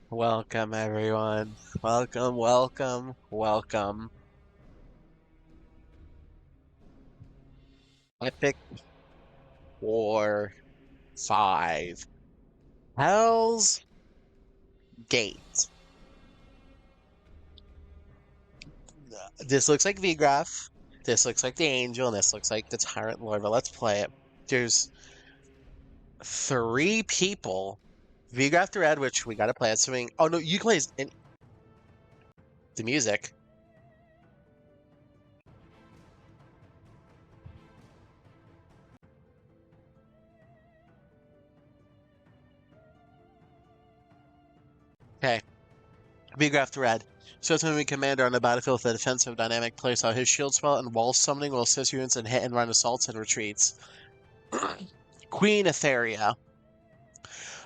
Welcome, everyone. Welcome, welcome, welcome. Epic War 5. Hell's Gate. This looks like VGraph. This looks like the Angel, and this looks like the Tyrant Lord, but let's play it. There's three people. VGraph the Red, which we gotta play. Assuming. Oh no, you play the music. Okay. VGraph the Red. Shows enemy commander on the battlefield with a defensive dynamic playstyle. His shield spell and wall summoning will assist units in hit and run assaults and retreats. Queen Etheria.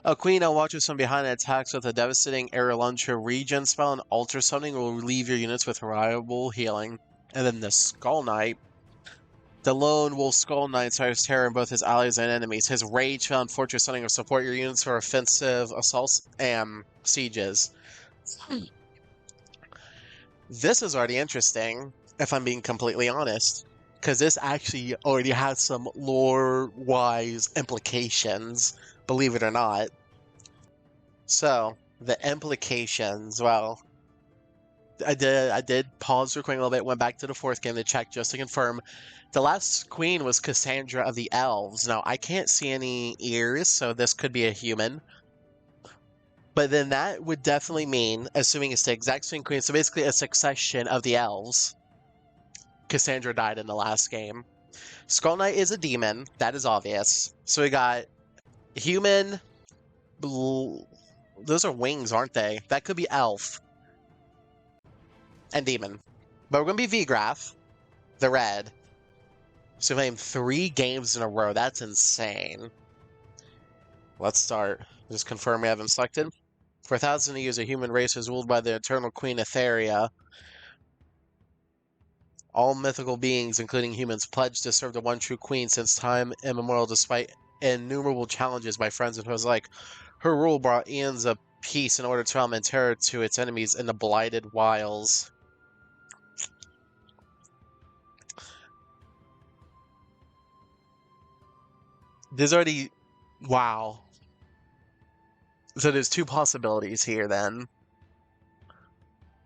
A queen that watches from behind and attacks with a devastating aerial launcher regen spell and alter summoning will relieve your units with reliable healing. And then the Skull Knight. The lone wolf Skull Knight inspires terror in both his allies and enemies. His rage found fortress summoning will support your units for offensive assaults and sieges. This is already interesting, if I'm being completely honest, because this actually already has some lore-wise implications, believe it or not. So, the implications, well, I did pause recording a little bit, went back to the fourth game to check just to confirm. The last queen was Cassandra of the Elves. Now, I can't see any ears, so this could be a human. But then that would definitely mean, assuming it's the exact same queen, so basically a succession of the elves. Cassandra died in the last game. Skull Knight is a demon, that is obvious. So we got human. Those are wings, aren't they? That could be elf and demon. But we're gonna be VGraph, the red. So we named 3 games in a row. That's insane. Let's start. Just confirm we haven't selected. For 1,000 years, a human race was ruled by the eternal queen Etheria. All mythical beings, including humans, pledged to serve the one true queen since time immemorial, despite innumerable challenges by friends and foes alike. Her rule brought eons of peace in order to realm and terror to its enemies in the blighted wilds. There's already... Wow. So there's 2 possibilities here, then.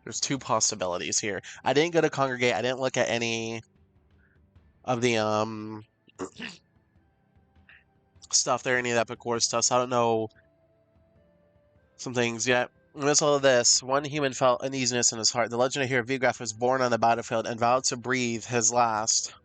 There's 2 possibilities here. I didn't go to Congregate. I didn't look at any of the, stuff there, any of the Epic War stuff, so I don't know some things yet. Amidst all of this, one human felt uneasiness in his heart. The legendary hero VGraph was born on the battlefield and vowed to breathe his last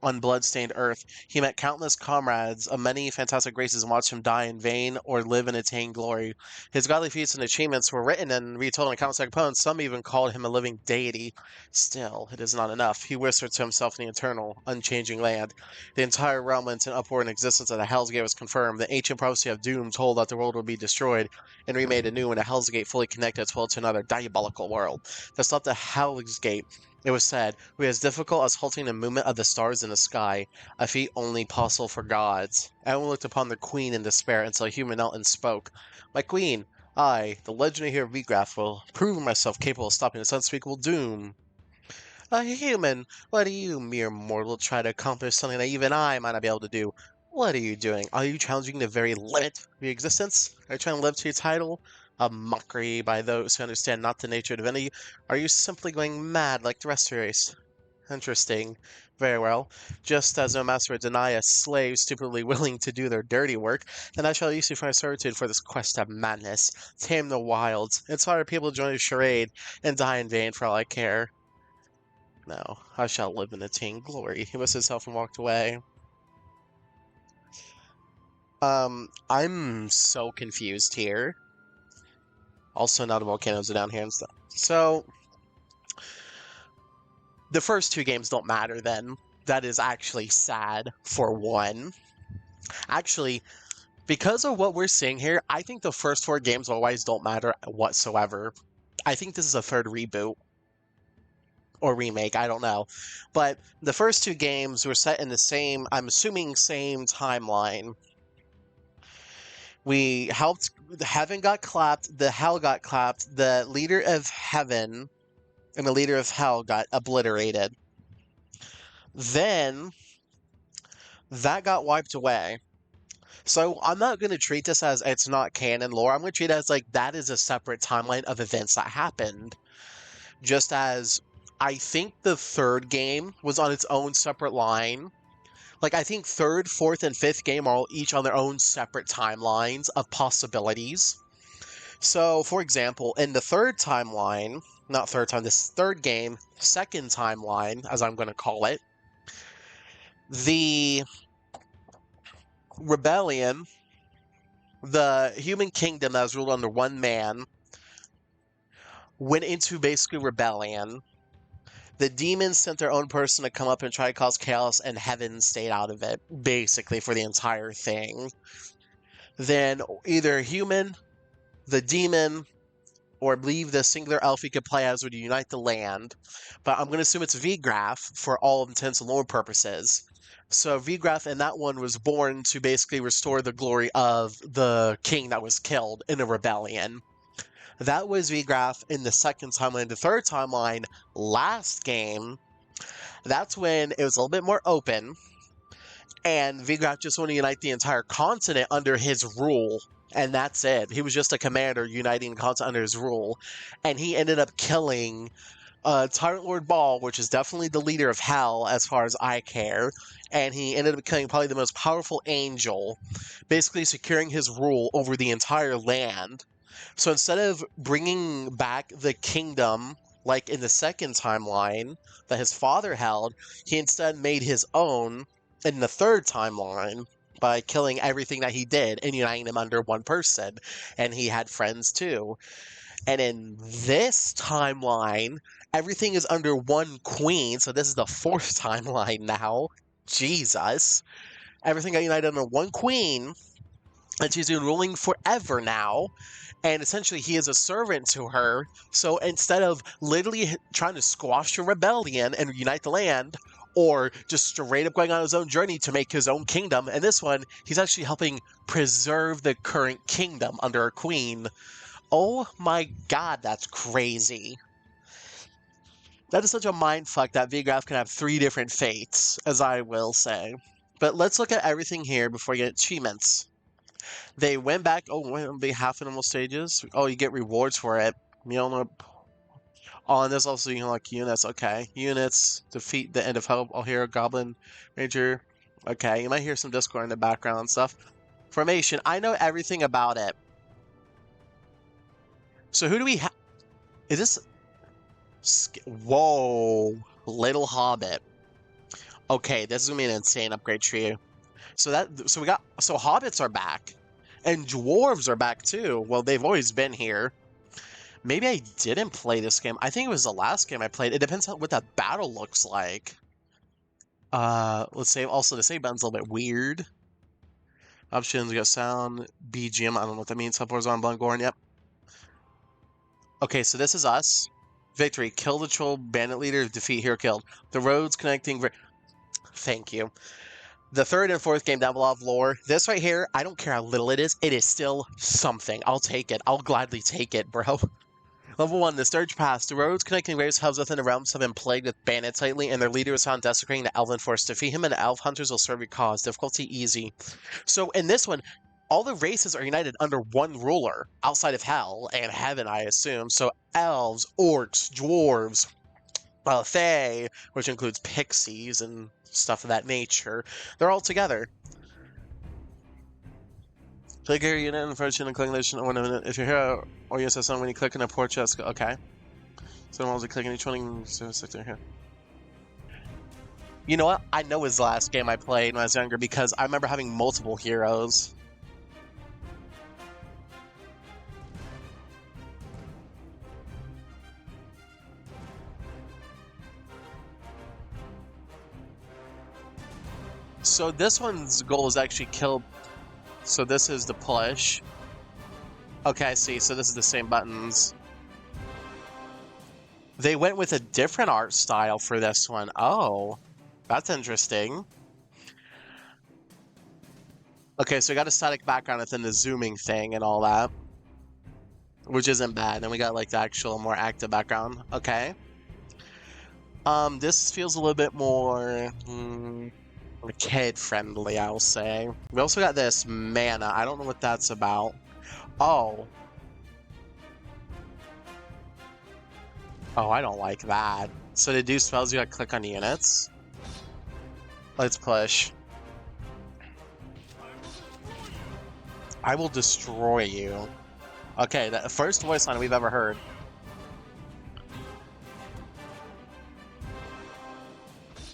on blood-stained earth. He met countless comrades of many fantastic races and watched him die in vain or live and attain glory. His godly feats and achievements were written and retold in countless poems. Some even called him a living deity. Still, it is not enough. He whispered to himself in the eternal, unchanging land. The entire realm went into uproar, and existence of the Hell's Gate was confirmed. The ancient prophecy of doom told that the world would be destroyed and remade anew when the Hell's Gate fully connected its world to another diabolical world. Thus left the Hell's Gate, it was said, "We as difficult as halting the movement of the stars in the sky, a feat only possible for gods." Everyone looked upon the queen in despair until a human knelt and spoke. "My queen, I, the legendary hero VGraph, will prove myself capable of stopping this unspeakable doom." "A human? What do you, mere mortal, try to accomplish something that even I might not be able to do? What are you doing? Are you challenging the very limit of your existence? Are you trying to live to your title? A mockery by those who understand not the nature of divinity? Are you simply going mad like the rest of your race?" Interesting. Very well. Just as no master would deny a slave stupidly willing to do their dirty work, then I shall use you for my servitude for this quest of madness. Tame the wilds, inspire people to join the charade, and die in vain for all I care. No, I shall live and attain glory. He whisked himself and walked away. I'm so confused here. Also, now the volcanoes are down here and stuff. So, the first 2 games don't matter then. That is actually sad, for one. Actually, because of what we're seeing here, I think the first 4 games otherwise don't matter whatsoever. I think this is a 3rd reboot. Or remake, I don't know. But the first 2 games were set in the same, I'm assuming, same timeline. We helped heaven got clapped, the hell got clapped, the leader of heaven and the leader of hell got obliterated. Then that got wiped away. So I'm not going to treat this as it's not canon lore. I'm going to treat it as like that is a separate timeline of events that happened. Just as I think the third game was on its own separate line. Like, I think third, fourth, and fifth game are all each on their own separate timelines of possibilities. So, for example, in the third timeline, not third time, this third game, second timeline, as I'm going to call it, the rebellion, the human kingdom that was ruled under one man, went into basically rebellion. The demons sent their own person to come up and try to cause chaos, and heaven stayed out of it, basically, for the entire thing. Then either human, the demon, or I believe the singular elf you could play as would unite the land. But I'm going to assume it's Vigraf for all intents and lore purposes. So Vigraf in that one was born to basically restore the glory of the king that was killed in a rebellion. That was Vigraf in the second timeline. The third timeline, last game, that's when it was a little bit more open, and Vigraf just wanted to unite the entire continent under his rule, and that's it. He was just a commander uniting the continent under his rule, and he ended up killing Tyrant Lord Baal, which is definitely the leader of hell as far as I care, and he ended up killing probably the most powerful angel, basically securing his rule over the entire land. So instead of bringing back the kingdom, like in the second timeline that his father held, he instead made his own in the third timeline by killing everything that he did and uniting them under one person. And he had friends too. And in this timeline, everything is under one queen. So this is the fourth timeline now. Jesus. Everything got united under one queen. And she's been ruling forever now. And essentially, he is a servant to her. So instead of literally trying to squash a rebellion and unite the land, or just straight up going on his own journey to make his own kingdom, in this one, he's actually helping preserve the current kingdom under a queen. Oh my god, that's crazy. That is such a mindfuck that Vigraf can have 3 different fates, as I will say. But let's look at everything here before we get achievements. They went back. Oh, it'll be half animal stages. Oh, you get rewards for it. You don't know. Oh, and there's also, you can unlock units. Okay. Units. Defeat the end of hope. I'll hear a goblin ranger. Okay. You might hear some Discord in the background and stuff. Formation. I know everything about it. So who do we have? Is this? Whoa. Little Hobbit. Okay. This is going to be an insane upgrade tree. So hobbits are back. And dwarves are back too. Well, they've always been here. Maybe I didn't play this game. I think it was the last game I played. It depends on what that battle looks like. Let's save. Also, the save button's a little bit weird. Options, we got sound, BGM. I don't know what that means. Supporters on Blundgorn. Yep. Okay, so this is us. Victory. Kill the troll bandit leader. Defeat hero killed. The roads connecting. Thank you. The third and fourth game down below of lore. This right here, I don't care how little it is still something. I'll take it. I'll gladly take it, bro. Level 1, the Sturge Pass. The roads connecting various hubs within the realms have been plagued with bandits lately, and their leader is found desecrating the elven force. Defeat him, and the elf hunters will serve your cause. Difficulty easy. So in this one, all the races are united under one ruler, outside of hell and heaven, I assume. So elves, orcs, dwarves, fae, which includes pixies and stuff of that nature. They're all together. Click here unit and first and click nation 1 minute. If you're here or you said something when you click in a port chest, okay. So I'm also clicking each one in sector here. You know what? I know his last game I played when I was younger because I remember having multiple heroes. So this one's goal is actually kill. So this is the push. Okay, I see. So this is the same buttons. They went with a different art style for this one. Oh, that's interesting. Okay, so we got a static background within the zooming thing and all that. which isn't bad. Then we got like the actual more active background. Okay. This feels a little bit more kid friendly, I'll say. We also got this mana. I don't know what that's about. Oh. Oh, I don't like that. So to do spells, you gotta click on units. Let's push. I will destroy you. Okay, the first voice line we've ever heard.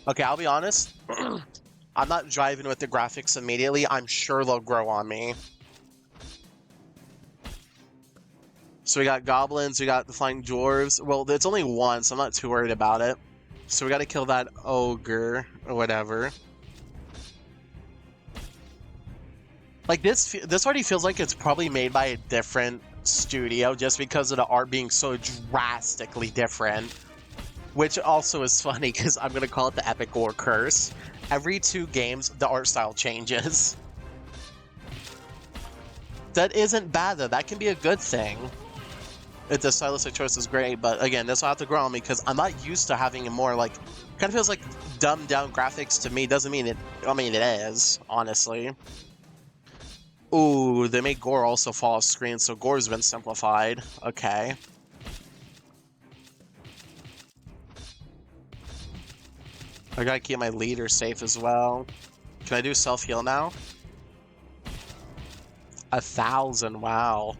Okay, I'll be honest. I'm not driving with the graphics immediately. I'm sure they'll grow on me. So we got goblins, we got the flying dwarves. Well, it's only one, so I'm not too worried about it. So we gotta kill that ogre, or whatever. Like, this already feels like it's probably made by a different studio, just because of the art being so drastically different. Which also is funny, because I'm gonna call it the Epic War Curse. Every 2 games, the art style changes. That isn't bad, though. That can be a good thing. If the stylistic choice is great, but again, this will have to grow on me, because I'm not used to having a more, like, kind of feels like dumbed down graphics to me. Doesn't mean it, I mean, it is, honestly. Ooh, they made Gore also fall off screen, so Gore's been simplified. Okay. I gotta keep my leader safe as well. Can I do self-heal now? 1,000, wow.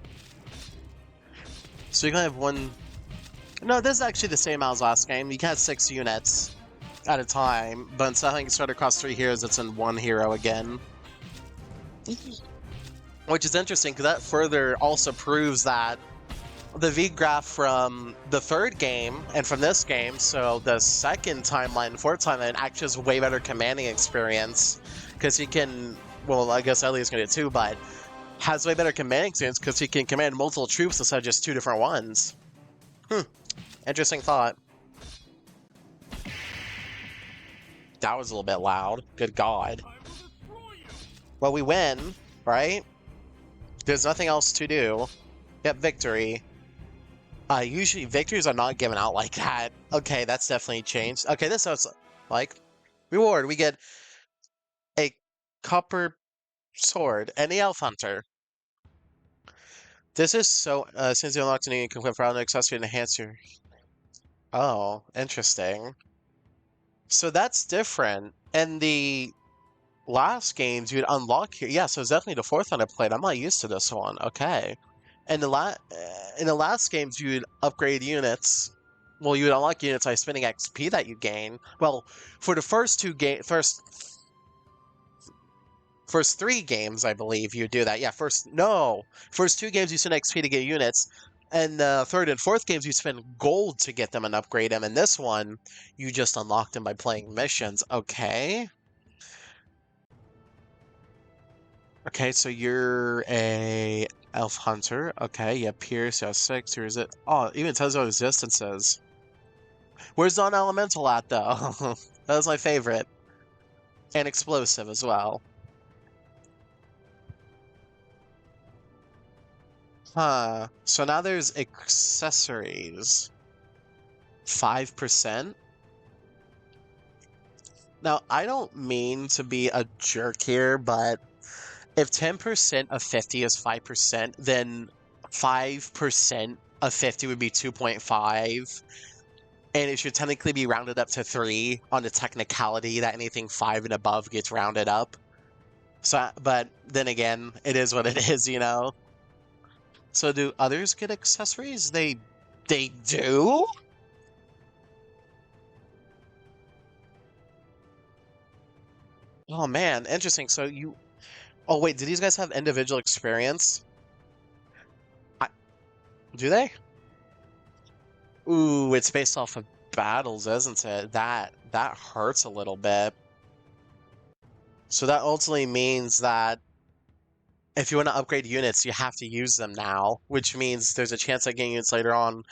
So you can have one... No, this is actually the same as last game. You can have 6 units at a time, but instead of having to start across 3 heroes, it's in 1 hero again. Which is interesting, because that further also proves that the V-Graph from the 3rd game, and from this game, so the 2nd timeline, 4th timeline, actually has way better commanding experience, because he can, well, I guess Elliott's gonna do it too, but has way better commanding experience because he can command multiple troops instead of just 2 different ones. Interesting thought. That was a little bit loud. Good God. Well, we win, right? There's nothing else to do. Yep, victory. Usually victories are not given out like that. Okay, that's definitely changed. Okay, this sounds like reward. We get a copper sword and the elf hunter. This is so, since you unlocked a new, you can equip for an accessory to enhance your... Oh, interesting. So that's different. In the last games, you'd unlock here. Yeah, so it's definitely the 4th one I played. I'm not used to this one. Okay. In the last games, you'd upgrade units. Well, you would unlock units by spending XP that you gain. Well, for the first 3 games, I believe you do that. Yeah, first 2 games you spend XP to get units, and the 3rd and 4th games you spend gold to get them and upgrade them. And this one, you just unlock them by playing missions. Okay. Okay, so you're a elf hunter. Okay, yeah, Pierce, yeah, 6, or is it? Oh, it even tells you what resistance is. Where's non-elemental at, though? That was my favorite. And explosive as well. Huh. So now there's accessories. 5%? Now, I don't mean to be a jerk here, but if 10% of 50 is 5%, then 5% of 50 would be 2.5. And it should technically be rounded up to 3 on the technicality that anything 5 and above gets rounded up. So, but then again, it is what it is, you know? So do others get accessories? They do? Oh man, interesting. So you... Oh wait, do these guys have individual experience? I... Do they? Ooh, it's based off of battles, isn't it? That hurts a little bit. So that ultimately means that if you want to upgrade units, you have to use them now, which means there's a chance that getting units later on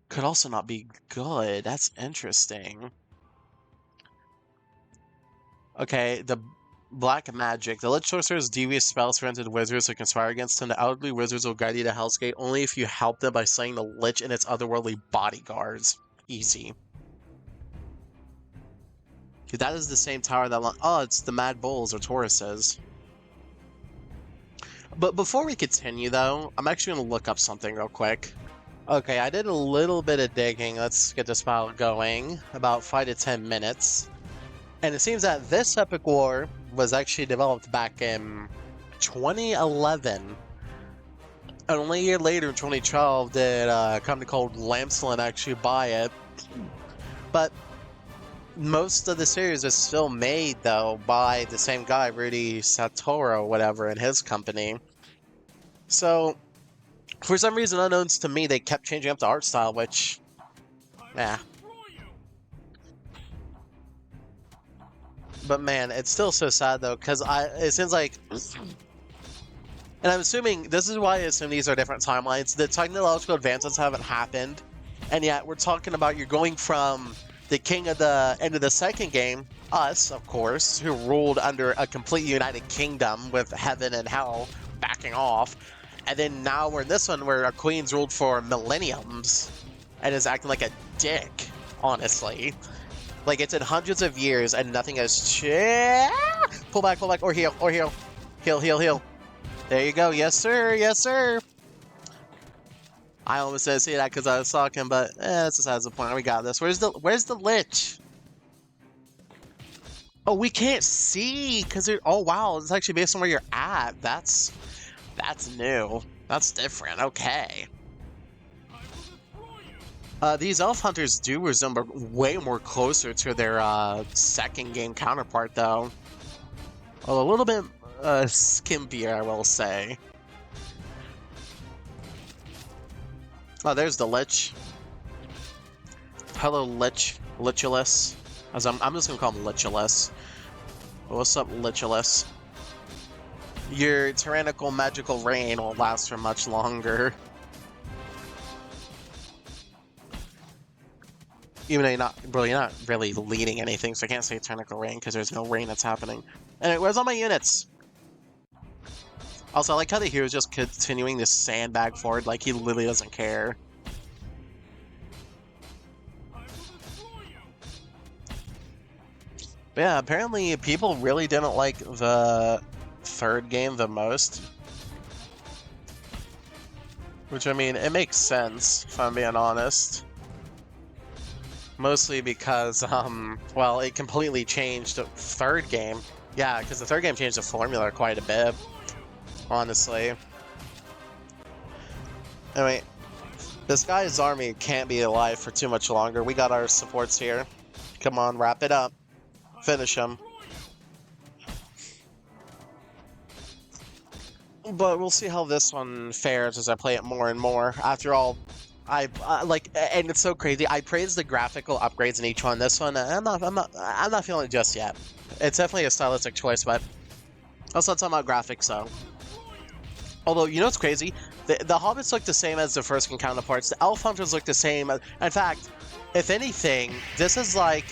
could also not be good. That's interesting. Okay, Black magic. The Lich Sorcerer's devious spells prevented wizards to conspire against him. The elderly wizards will guide you to Hell's Gate only if you help them by slaying the Lich and its otherworldly bodyguards. Easy. That is the same tower that... Oh, it's the Mad Bulls or Tauruses. But before we continue, though, I'm actually going to look up something real quick. Okay, I did a little bit of digging. Let's get this file going. About 5 to 10 minutes. And it seems that this Epic War was actually developed back in 2011. And only a year later, in 2012, did a company called Lamslin actually buy it. But most of the series is still made, though, by the same guy, Rudy Satoru, whatever, and his company. So, for some reason unknown to me, they kept changing up the art style, which... yeah. But man, it's still so sad though, because it seems like, and I'm assuming this is why I assume these are different timelines. The technological advances haven't happened, and yet we're talking about you're going from the king of the end of the second game, us, of course, who ruled under a complete united kingdom with heaven and hell backing off, and then now we're in this one where our queen's ruled for millenniums and is acting like a dick, honestly. Like, it's in hundreds of years and nothing has changed. Pull back, or heal, or heal. Heal, heal, heal. There you go. Yes, sir. Yes, sir. I almost didn't see that because I was talking, but that's besides the point. We got this. Where's the Lich? Oh, we can't see because oh wow, it's actually based on where you're at. That's new. That's different. Okay. These elf hunters do resemble way more closer to their second game counterpart, though. A little bit skimpier, I will say. Oh, there's the Lich. Hello, Lich. Lichulus. I'm just gonna call him Lichulus. What's up, Lichulus? Your tyrannical magical reign won't last for much longer. Even though you're not really leading anything, so I can't say technical rain because there's no rain that's happening. Anyway, where's all my units? Also, I like how the hero's just continuing to sandbag forward, like he literally doesn't care. But yeah, apparently people really didn't like the third game the most. Which, I mean, it makes sense, if I'm being honest. Mostly because, well, it completely changed the third game. Yeah, because the third game changed the formula quite a bit, honestly. Anyway, this guy's army can't be alive for too much longer. We got our supports here. Come on, wrap it up. Finish him. But we'll see how this one fares as I play it more and more. After all, like, and it's so crazy. I praise the graphical upgrades in each one. This one, I'm not feeling it just yet. It's definitely a stylistic choice, but also talking about graphics, though. Although, you know what's crazy? The Hobbits look the same as the first counterparts. The Elf Hunters look the same. In fact, if anything, this is like,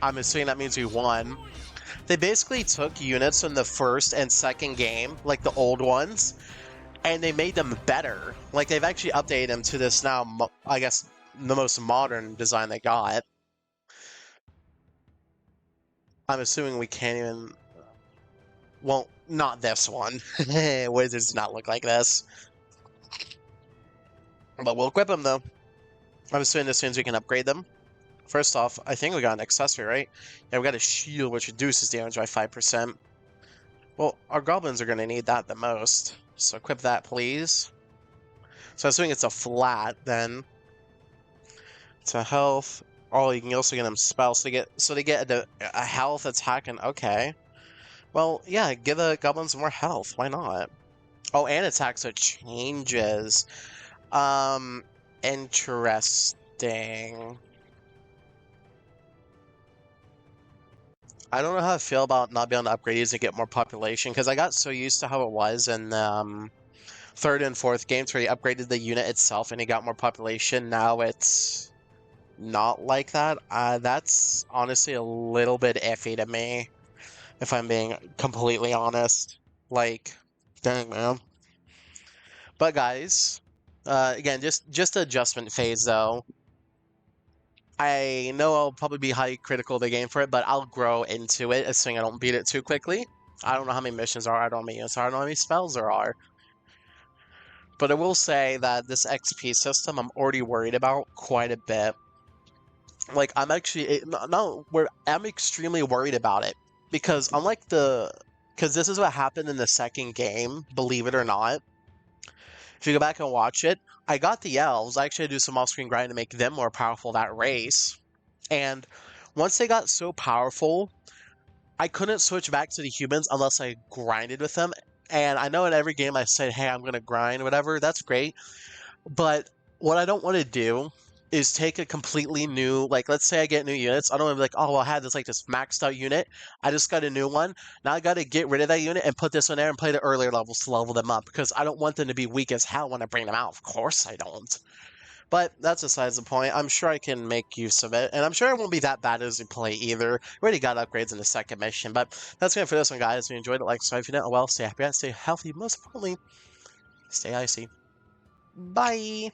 I'm assuming that means we won. They basically took units from the first and second game, like the old ones, and they made them better. Like, they've actually updated them to this now, I guess, the most modern design they got. I'm assuming we can't even... Well, not this one. Wizards does not look like this. But we'll equip them, though. I'm assuming as soon as we can upgrade them. First off, I think we got an accessory, right? Yeah, we got a shield, which reduces damage by 5%. Well, our goblins are going to need that the most. So equip that, please. So I'm assuming it's a flat, then. To health. Oh, you can also get them spells. So they get a health attacking. Okay. Well, yeah, give the goblins more health. Why not? Oh, and attack, so it changes. Interesting. I don't know how I feel about not being able to upgrade these to get more population, because I got so used to how it was in third and fourth games where you upgraded the unit itself and you got more population. Now it's not like that. That's honestly a little bit iffy to me. if I'm being completely honest. Like, dang, man. But guys, again, just the adjustment phase though. I know I'll probably be highly critical of the game for it, but I'll grow into it, assuming I don't beat it too quickly. I don't know how many missions are, I don't know how many units are, I don't know how many spells there are. But I will say that this XP system I'm already worried about quite a bit. Like, I'm actually, I'm extremely worried about it. Because because this is what happened in the second game, believe it or not. If you go back and watch it, I got the elves. I actually had to do some off-screen grind to make them more powerful that race. And once they got so powerful, I couldn't switch back to the humans unless I grinded with them. And I know in every game I said, hey, I'm going to grind, whatever. That's great. But what I don't want to do is take a completely new, like, let's say I get new units. I don't want to be like, oh, well, I had this maxed out unit. I just got a new one. Now I got to get rid of that unit and put this one there and play the earlier levels to level them up because I don't want them to be weak as hell when I bring them out. Of course I don't. But that's besides the point. I'm sure I can make use of it, and I'm sure it won't be that bad as you play either. We already got upgrades in the second mission, but that's it for this one, guys. If you enjoyed it, like, subscribe if you didn't. Well, stay happy, stay healthy, most importantly, stay icy. Bye!